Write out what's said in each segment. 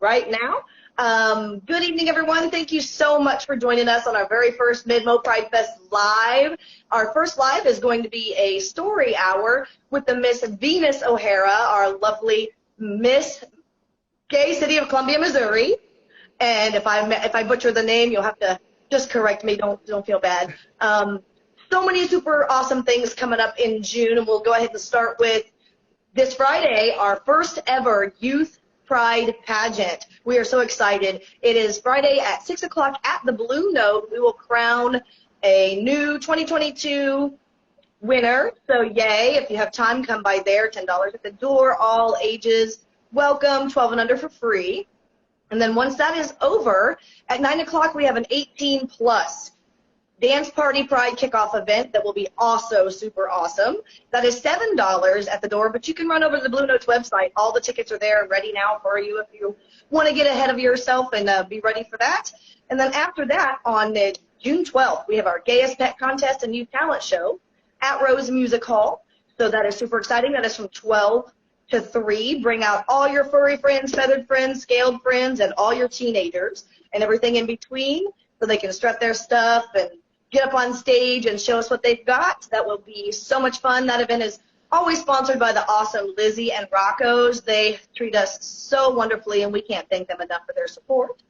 right now. Good evening, everyone. Thank you so much for joining us on our very first Midmo Pride Fest live. Our first live is going to be a story hour with the Miss Venus O'Hara, our lovely Miss Gay City of Columbia, Missouri. And if I butcher the name, you'll have to just correct me. Don't feel bad. So many super awesome things coming up in June, and we'll go ahead and start with this Friday, our first ever Youth Pride pageant. We are so excited. It is Friday at 6 o'clock at the Blue Note. We will crown a new 2022 winner. So yay, if you have time, come by there. $10 at the door, all ages welcome, 12 and under for free. And then once that is over, at 9 o'clock, we have an 18 plus dance party pride kickoff event that will be also super awesome. That is $7 at the door, but you can run over to the Blue Notes website. All the tickets are there ready now for you if you want to get ahead of yourself and be ready for that. And then after that, on June 12th, we have our Gayest Pet Contest and Youth Talent Show at Rose Music Hall. So that is super exciting. That is from 12 to 3. Bring out all your furry friends, feathered friends, scaled friends, and all your teenagers and everything in between so they can strut their stuff and get up on stage and show us what they've got. That will be so much fun. That event is always sponsored by the awesome Lizzie and Rocco's. They treat us so wonderfully, and we can't thank them enough for their support.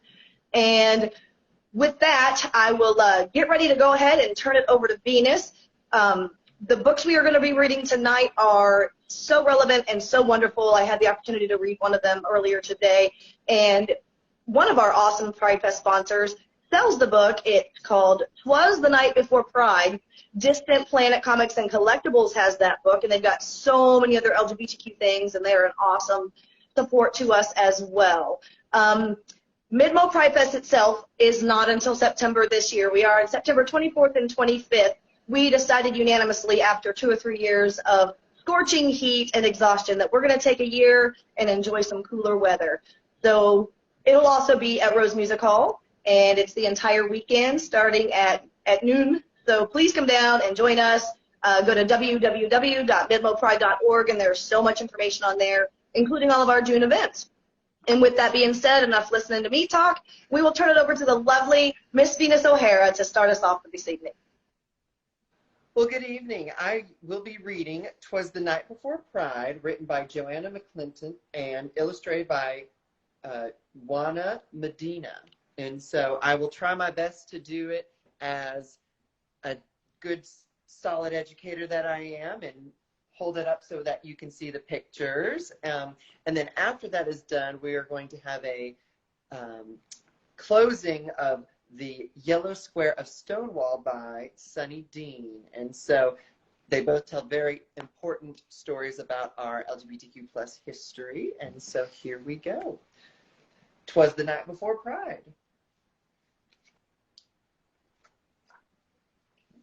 And with that, I will get ready to go ahead and turn it over to Venus. The books we are going to be reading tonight are so relevant and so wonderful. I had the opportunity to read one of them earlier today, and one of our awesome Pride Fest sponsors sells the book. It's called "'Twas the Night Before Pride." Distant Planet Comics and Collectibles has that book, and they've got so many other LGBTQ things, and they're an awesome support to us as well. Midmo Pride Fest itself is not until September this year. We are on September 24th and 25th. We decided unanimously after 2 or 3 years of scorching heat and exhaustion that we're going to take a year and enjoy some cooler weather. So it'll also be at Rose Music Hall, and it's the entire weekend starting at noon. So please come down and join us. Go to www.midmopride.org, and there's so much information on there, including all of our June events. And with that being said, enough listening to me talk. We will turn it over to the lovely Miss Venus O'Hara to start us off this evening. Well, good evening. I will be reading "'Twas the Night Before Pride," written by Joanna McClinton and illustrated by Juana Medina. And so I will try my best to do it as a good, solid educator that I am and hold it up so that you can see the pictures. And then after that is done, we are going to have a closing of "The Yellow Square of Stonewall" by Sunny Dean. And so they both tell very important stories about our LGBTQ plus history. And so here we go. "'Twas the Night Before Pride."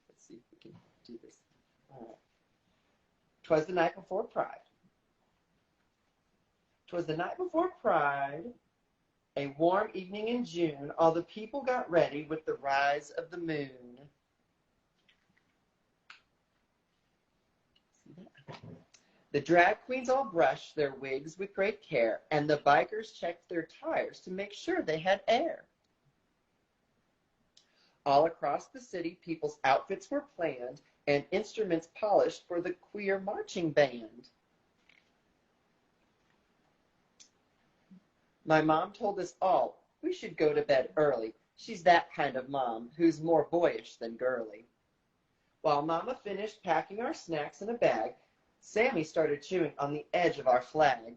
Let's see if we can do this. All right. "'Twas the night before Pride. 'Twas the night before Pride, a warm evening in June. All the people got ready with the rise of the moon. The drag queens all brushed their wigs with great care, and the bikers checked their tires to make sure they had air. All across the city, people's outfits were planned and instruments polished for the queer marching band. My mom told us all we should go to bed early. She's that kind of mom who's more boyish than girly. While Mama finished packing our snacks in a bag, Sammy started chewing on the edge of our flag.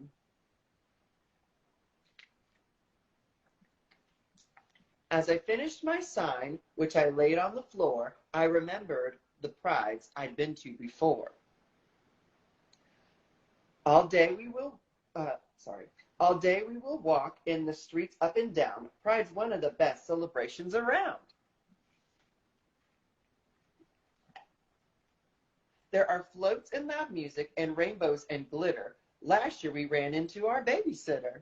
As I finished my sign, which I laid on the floor, I remembered the prides I'd been to before. All day we will walk in the streets up and down. Pride's one of the best celebrations around. There are floats and loud music and rainbows and glitter. Last year we ran into our babysitter.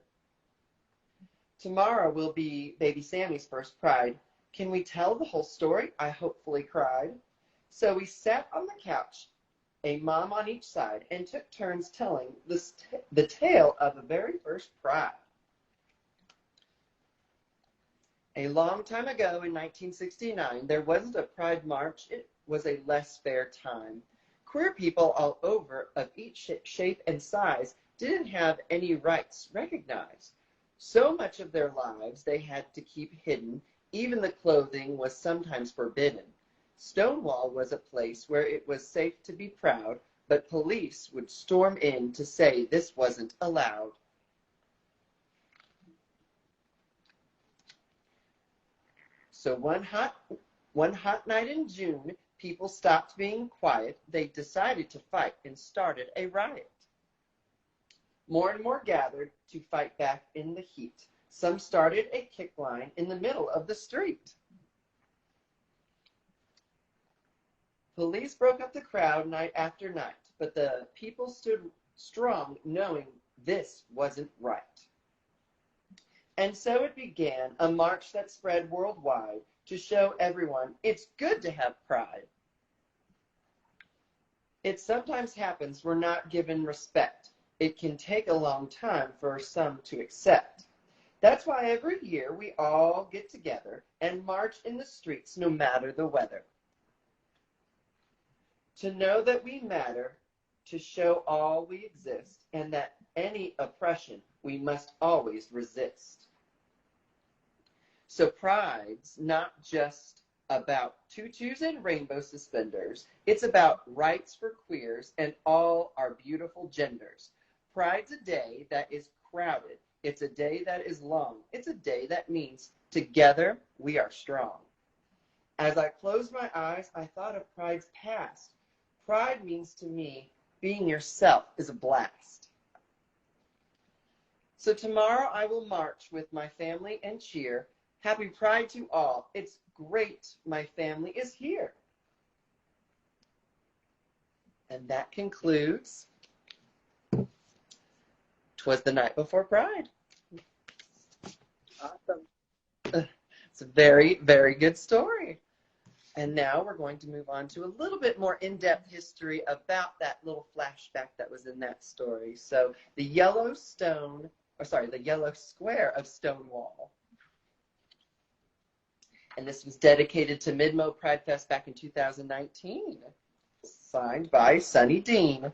Tomorrow will be baby Sammy's first Pride. Can we tell the whole story? I hopefully cried. So we sat on the couch, a mom on each side, and took turns telling the tale of the very first Pride. A long time ago in 1969, there wasn't a Pride March. It was a less fair time. Queer people all over, of each shape and size, didn't have any rights recognized. So much of their lives they had to keep hidden. Even the clothing was sometimes forbidden. Stonewall was a place where it was safe to be proud, but police would storm in to say this wasn't allowed. So one hot night in June, people stopped being quiet. They decided to fight and started a riot. More and more gathered to fight back in the heat. Some started a kick line in the middle of the street. Police broke up the crowd night after night, but the people stood strong, knowing this wasn't right. And so it began, a march that spread worldwide to show everyone it's good to have pride. It sometimes happens we're not given respect. It can take a long time for some to accept. That's why every year we all get together and march in the streets no matter the weather. To know that we matter, to show all we exist, and that any oppression we must always resist. So Pride's not just about tutus and rainbow suspenders. It's about rights for queers and all our beautiful genders. Pride's a day that is crowded. It's a day that is long. It's a day that means together we are strong. As I closed my eyes, I thought of Pride's past. Pride means to me being yourself is a blast. So tomorrow I will march with my family and cheer. Happy Pride to all. It's great my family is here. And that concludes 'Twas the Night Before Pride. Awesome. It's a very, very good story. And now we're going to move on to a little bit more in-depth history about that little flashback that was in that story. So the yellow square of Stonewall. And this was dedicated to Mid-Mo Pride Fest back in 2019. Signed by Sunny Dean.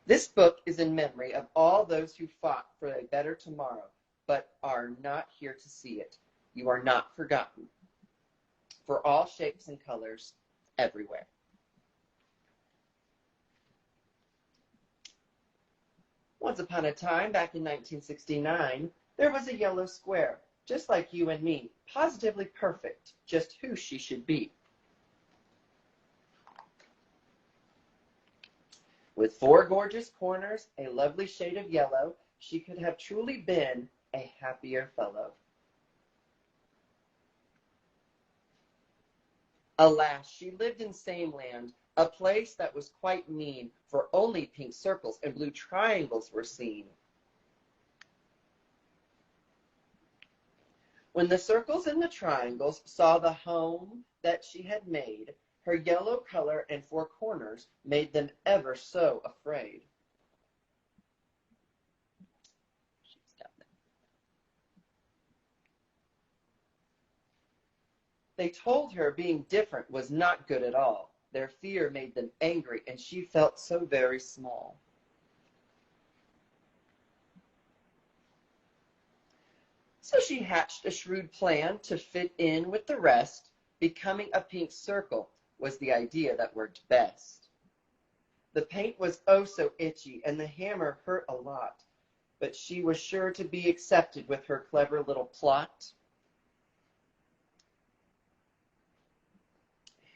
This book is in memory of all those who fought for a better tomorrow, but are not here to see it. You are not forgotten. For all shapes and colors, everywhere. Once upon a time, back in 1969, there was a yellow square, just like you and me, positively perfect, just who she should be. With 4 gorgeous corners, a lovely shade of yellow, she could have truly been a happier fellow. Alas, she lived in Sameland, a place that was quite mean, for only pink circles and blue triangles were seen. When the circles and the triangles saw the home that she had made, her yellow color and 4 corners made them ever so afraid. They told her being different was not good at all. Their fear made them angry, and she felt so very small. So she hatched a shrewd plan to fit in with the rest. Becoming a pink circle was the idea that worked best. The paint was oh so itchy, and the hammer hurt a lot, but she was sure to be accepted with her clever little plot.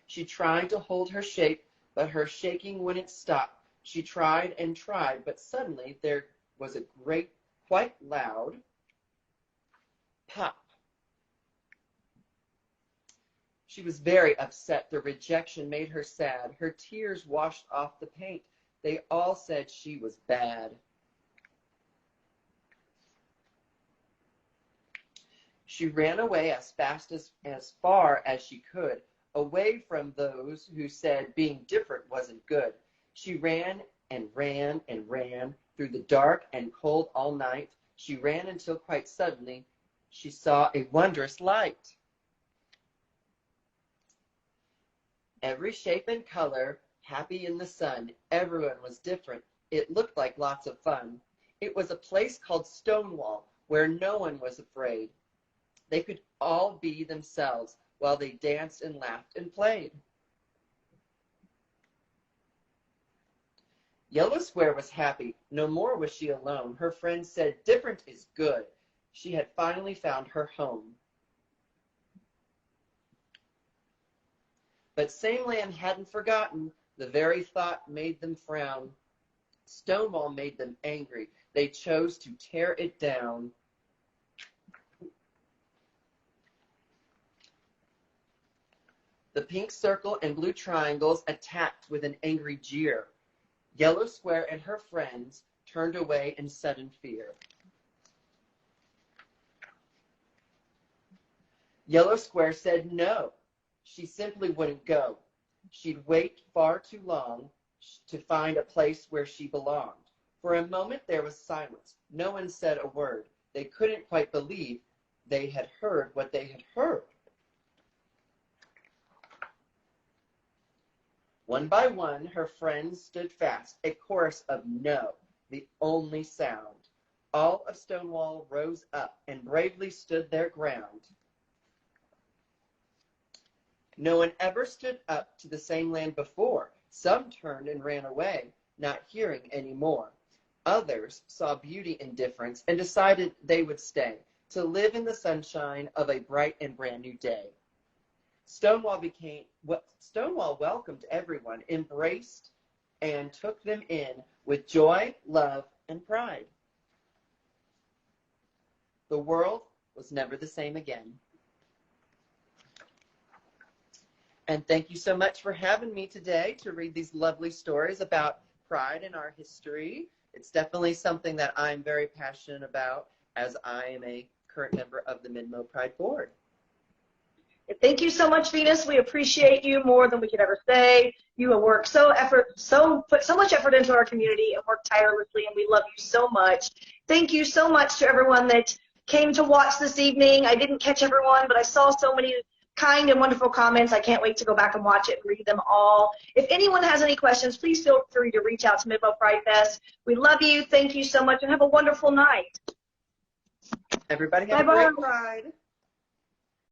She tried to hold her shape, but her shaking wouldn't stop. She tried and tried, but suddenly there was a great, quite loud pop. She was very upset. The rejection made her sad. Her tears washed off the paint. They all said she was bad. She ran away as fast as far as she could, away from those who said being different wasn't good. She ran and ran and ran through the dark and cold all night. She ran until quite suddenly she saw a wondrous light. Every shape and color, happy in the sun. Everyone was different. It looked like lots of fun. It was a place called Stonewall, where no one was afraid. They could all be themselves while they danced and laughed and played. Yellow Square was happy. No more was she alone. Her friends said, different is good. She had finally found her home. But Sameland hadn't forgotten. The very thought made them frown. Stonewall made them angry. They chose to tear it down. The pink circle and blue triangles attacked with an angry jeer. Yellow Square and her friends turned away in sudden fear. Yellow Square said no. She simply wouldn't go. She'd wait far too long to find a place where she belonged. For a moment there was silence. No one said a word. They couldn't quite believe they had heard what they had heard. One by one, her friends stood fast, a chorus of no, the only sound. All of Stonewall rose up and bravely stood their ground. No one ever stood up to the Sameland before. Some turned and ran away, not hearing any more. Others saw beauty in difference and decided they would stay, to live in the sunshine of a bright and brand new day. Stonewall welcomed everyone, embraced and took them in with joy, love, and pride. The world was never the same again. And thank you so much for having me today to read these lovely stories about pride in our history. It's definitely something that I'm very passionate about, as I am a current member of the Midmo Pride Board. Thank you so much, Venus. We appreciate you more than we could ever say. You have worked put so much effort into our community and worked tirelessly, and we love you so much. Thank you so much to everyone that came to watch this evening. I didn't catch everyone, but I saw so many kind and wonderful comments. I can't wait to go back and watch it and read them all. If anyone has any questions, please feel free to reach out to Midmo Pride Fest. We love you. Thank you so much, and have a wonderful night. Everybody have a great Pride.